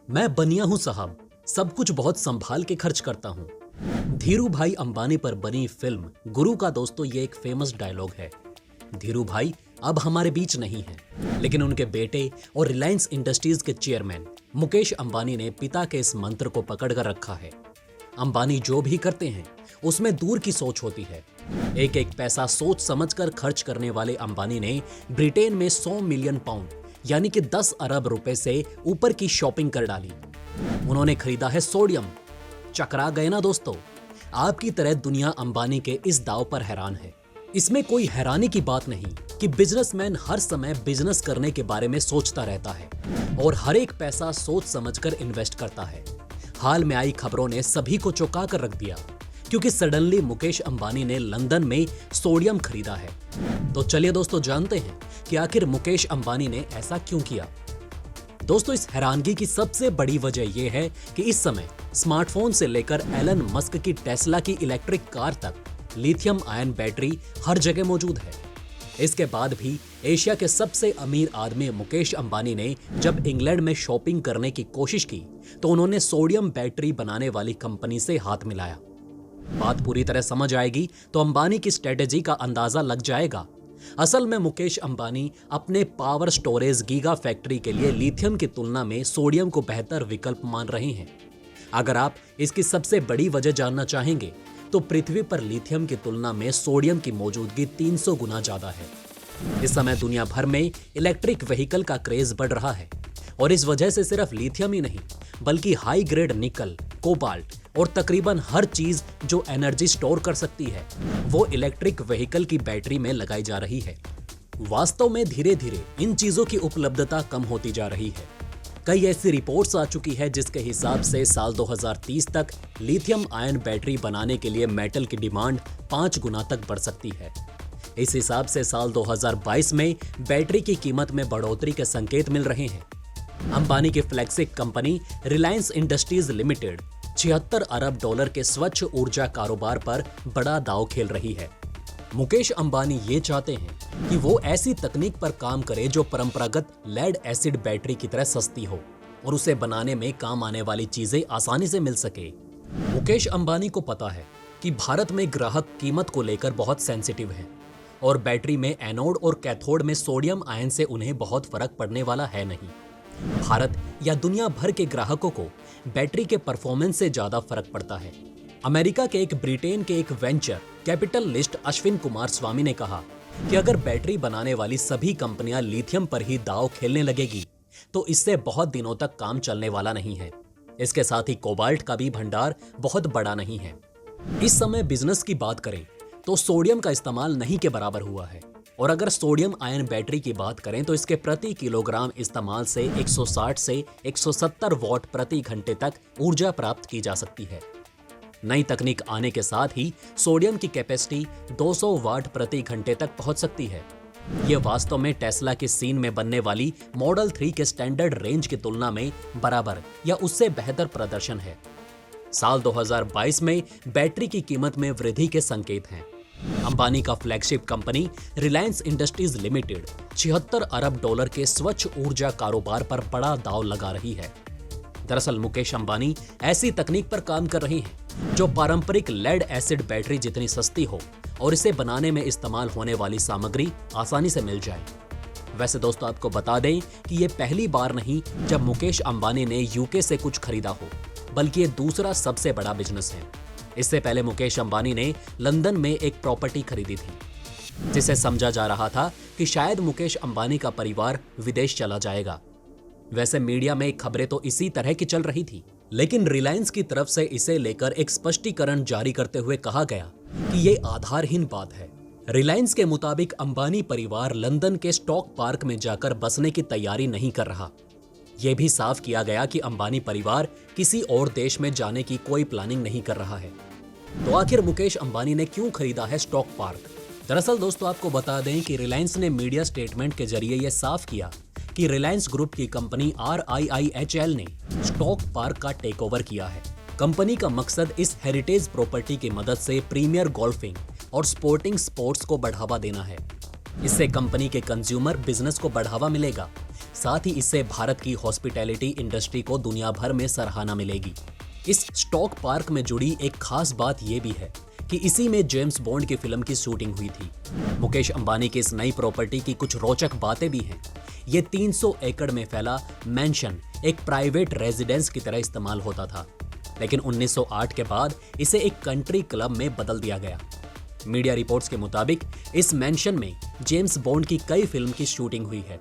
मैं बनिया हूं साहब, सब कुछ बहुत संभाल के खर्च करता हूं। धीरू भाई अंबानी पर बनी फिल्म गुरु का दोस्तों ये एक फेमस डायलॉग है। धीरू भाई अब हमारे बीच नहीं हैं, लेकिन उनके बेटे और रिलायंस इंडस्ट्रीज के चेयरमैन मुकेश अंबानी ने पिता के इस मंत्र को पकड़ कर रखा है। अंबानी जो भी करते हैं उसमें दूर की सोच होती है। एक एक पैसा सोच समझकर खर्च करने वाले अंबानी ने ब्रिटेन में 100 मिलियन पाउंड यानी कि 10 अरब रुपए से ऊपर की शॉपिंग कर डाली। उन्होंने खरीदा है सोडियम। चकरा गए ना दोस्तों। आपकी तरह दुनिया अंबानी के इस दाव पर हैरान है। इसमें कोई हैरानी की बात नहीं कि बिजनेसमैन हर समय बिजनेस करने के बारे में सोचता रहता है और हर एक पैसा सोच समझकर इन्वेस्ट करता है। हाल में आई खबरों ने सभी को चौंका कर रख दिया, क्योंकि सडनली मुकेश अंबानी ने लंदन में सोडियम खरीदा है। तो चलिए दोस्तों जानते हैं कि आखिर मुकेश अंबानी ने ऐसा क्यों किया। दोस्तों इस हैरानगी की सबसे बड़ी वजह यह है कि इस समय स्मार्टफोन से लेकर एलन मस्क की टेस्ला की इलेक्ट्रिक कार तक लिथियम आयन बैटरी हर जगह मौजूद है। इसके बाद भी एशिया के सबसे अमीर आदमी मुकेश अंबानी ने जब इंग्लैंड में शॉपिंग करने की कोशिश की तो उन्होंने सोडियम बैटरी बनाने वाली कंपनी से हाथ मिलाया। बात पूरी तरह समझ आएगी तो अंबानी की स्ट्रेटेजी का अंदाजा लग जाएगा। असल में मुकेश अंबानी अपने पावर स्टोरेज गीगा फैक्ट्री के लिए लिथियम की तुलना में सोडियम को बेहतर विकल्प मान रहे हैं। अगर आप इसकी सबसे बड़ी वजह जानना चाहेंगे तो पृथ्वी पर लिथियम की तुलना में सोडियम की मौजूदगी 300 गुना ज्यादा है। इस समय दुनिया भर में इलेक्ट्रिक व्हीकल का क्रेज बढ़ रहा है और इस वजह से सिर्फ लिथियम ही नहीं बल्कि हाई ग्रेड निकल, कोबाल्ट और तकरीबन हर चीज जो एनर्जी स्टोर कर सकती है वो इलेक्ट्रिक व्हीकल की बैटरी में लगाई जा रही है। वास्तव में धीरे धीरे इन चीजों की उपलब्धता कम होती जा रही है। कई ऐसी रिपोर्ट्स आ चुकी है जिसके हिसाब से साल 2030 तक लिथियम आयन बैटरी बनाने के लिए मेटल की डिमांड 5 गुना तक बढ़ सकती है। इस हिसाब से साल 2022 में बैटरी की कीमत में बढ़ोतरी के संकेत मिल रहे हैं। अंबानी की flagship company Reliance industries limited 76 अरब डॉलर के स्वच्छ ऊर्जा कारोबार पर बड़ा दांव खेल रही है। मुकेश अंबानी ये चाहते हैं कि वो ऐसी तकनीक पर काम करे जो परंपरागत लेड एसिड बैटरी की तरह सस्ती हो और उसे बनाने में काम आने वाली चीजें आसानी से मिल सके। मुकेश अंबानी को पता है कि भारत में ग्राहक कीमत को लेकर बहुत सेंसिटिव हैं और बैटरी में एनोड और कैथोड में सोडियम आयन से उन्हें बहुत फर्क पड़ने वाला है नहीं। भारत या दुनिया भर के ग्राहकों को बैटरी के परफॉर्मेंस से ज्यादा फर्क पड़ता है। अमेरिका के ब्रिटेन के एक venture capitalist Ashwin Kumar Swami ने कहा कि अगर बैटरी बनाने वाली सभी कंपनियां लिथियम पर ही दांव खेलने लगेगी तो इससे बहुत दिनों तक काम चलने वाला नहीं है। इसके साथ ही कोबाल्ट का भी भंडार बहुत बड़ा नहीं है। इस समय बिजनेस की बात करें तो सोडियम का इस्तेमाल नहीं के बराबर हुआ है और अगर सोडियम आयन बैटरी की बात करें तो इसके प्रति किलोग्राम इस्तेमाल से 160 से 170 वॉट प्रति घंटे तक ऊर्जा प्राप्त की जा सकती है। नई तकनीक आने के साथ ही सोडियम की कैपेसिटी 200 वाट प्रति घंटे तक पहुंच सकती है। यह वास्तव में टेस्ला के सीन में बनने वाली मॉडल 3 के स्टैंडर्ड रेंज की तुलना में बराबर या उससे बेहतर प्रदर्शन है। साल 2022 में बैटरी की कीमत में वृद्धि के संकेत हैं। अंबानी का flagship company Reliance industries limited 76 अरब डॉलर के स्वच्छ ऊर्जा कारोबार पर बड़ा दांव लगा रही है। दरअसल मुकेश अंबानी ऐसी तकनीक पर काम कर रहे हैं जो पारंपरिक लेड एसिड बैटरी जितनी सस्ती हो और इसे बनाने में इस्तेमाल होने वाली सामग्री आसानी से मिल जाए। वैसे दोस्तों आपको बता दें कि ये पहली बार नहीं जब मुकेश अंबानी ने यूके से कुछ खरीदा हो, बल्कि ये दूसरा सबसे बड़ा बिजनेस है। इससे पहले मुकेश अंबानी ने लंदन में एक प्रॉपर्टी खरीदी थी जिसे समझा जा रहा था कि शायद मुकेश अंबानी का परिवार विदेश चला जाएगा। वैसे मीडिया में खबरें तो इसी तरह की चल रही थी, लेकिन रिलायंस की तरफ से इसे लेकर एक स्पष्टीकरण जारी करते हुए कहा गया कि ये आधारहीन बात है। रिलायंस के मुताबिक अंबानी परिवार लंदन के स्टॉक पार्क में जाकर बसने की तैयारी नहीं कर रहा। यह भी साफ किया गया कि अंबानी परिवार किसी और देश में जाने की कोई प्लानिंग नहीं कर रहा है। तो आखिर मुकेश अंबानी ने क्यों खरीदा है स्टॉक पार्क? दरअसल दोस्तों आपको बता दें कि रिलायंस ने मीडिया स्टेटमेंट के जरिए यह साफ किया कि रिलायंस ग्रुप की कंपनी RIIHL ने स्टॉक पार्क का टेकओवर किया है। कंपनी का मकसद इस हेरिटेज प्रॉपर्टी की मदद से प्रीमियर गोल्फिंग और स्पोर्टिंग स्पोर्ट्स को बढ़ावा देना है। इससे कंपनी के कंज्यूमर बिजनेस को बढ़ावा मिलेगा। साथ ही इससे भारत की हॉस्पिटैलिटी इंडस्ट्री को दुनिया भर में सराहना मिलेगी। इस स्टॉक पार्क में जुड़ी एक खास बात यह भी है कि इसी में जेम्स बॉन्ड की फिल्म की शूटिंग हुई थी। मुकेश अंबानी की इस नई प्रॉपर्टी की कुछ रोचक बातें भी हैं। ये 300 एकड़ में फैला मैंशन एक प्राइवेट रेजिडेंस की तरह इस्तेमाल होता था, लेकिन 1908 के बाद इसे एक कंट्री क्लब में बदल दिया गया। मीडिया रिपोर्ट्स के मुताबिक इस मैंशन में जेम्स बॉन्ड की कई फिल्म की शूटिंग हुई है,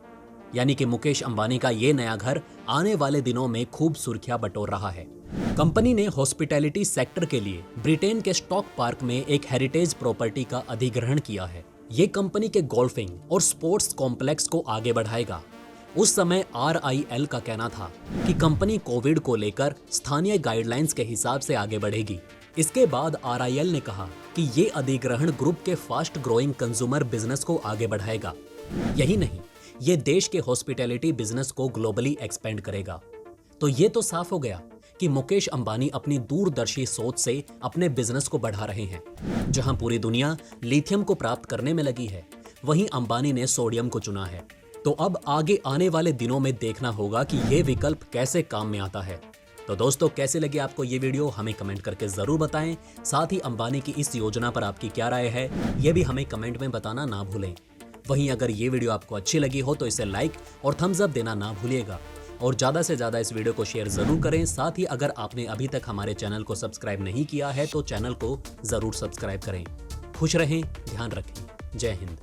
यानी कि मुकेश अंबानी का ये नया घर आने वाले दिनों में खूब सुर्खियां बटोर रहा है। कंपनी ने हॉस्पिटैलिटी सेक्टर के लिए ब्रिटेन के स्टॉक पार्क में एक हेरिटेज प्रॉपर्टी का अधिग्रहण किया है। ये कंपनी के गोल्फिंग और स्पोर्ट्स कॉम्प्लेक्स को आगे बढ़ाएगा। उस समय RIL का कहना था कि कंपनी कोविड को लेकर स्थानीय गाइडलाइंस के हिसाब से आगे बढ़ेगी। इसके बाद RIL ने कहा कि ये अधिग्रहण ग्रुप के फास्ट ग्रोइंग कंज्यूमर बिजनेस को आगे बढ़ाएगा। यही नहीं, ये देश के हॉस्पिटैलिटी बिजनेस को ग्लोबली एक्सपेंड करेगा। तो ये तो साफ हो गया कि मुकेश अंबानी अपनी दूरदर्शी सोच से अपने बिजनेस को बढ़ा रहे हैं। जहां पूरी दुनिया लिथियम को प्राप्त करने में लगी है, वहीं अंबानी ने सोडियम को चुना है। तो अब आगे आने वाले दिनों में देखना होगा कि यह विकल्प कैसे काम में आता है। तो दोस्तों, कैसे लगे आपको ये वीडियो, हमें कमेंट करके जरूर बताएं। साथ ही अंबानी की इस योजना पर आपकी क्या राय है, यह भी हमें कमेंट में बताना ना भूलें। वहीं अगर ये वीडियो आपको अच्छी लगी हो तो इसे लाइक और थम्स अप देना ना भूलिएगा, और ज़्यादा से ज़्यादा इस वीडियो को शेयर ज़रूर करें। साथ ही अगर आपने अभी तक हमारे चैनल को सब्सक्राइब नहीं किया है तो चैनल को ज़रूर सब्सक्राइब करें। खुश रहें, ध्यान रखें। जय हिंद।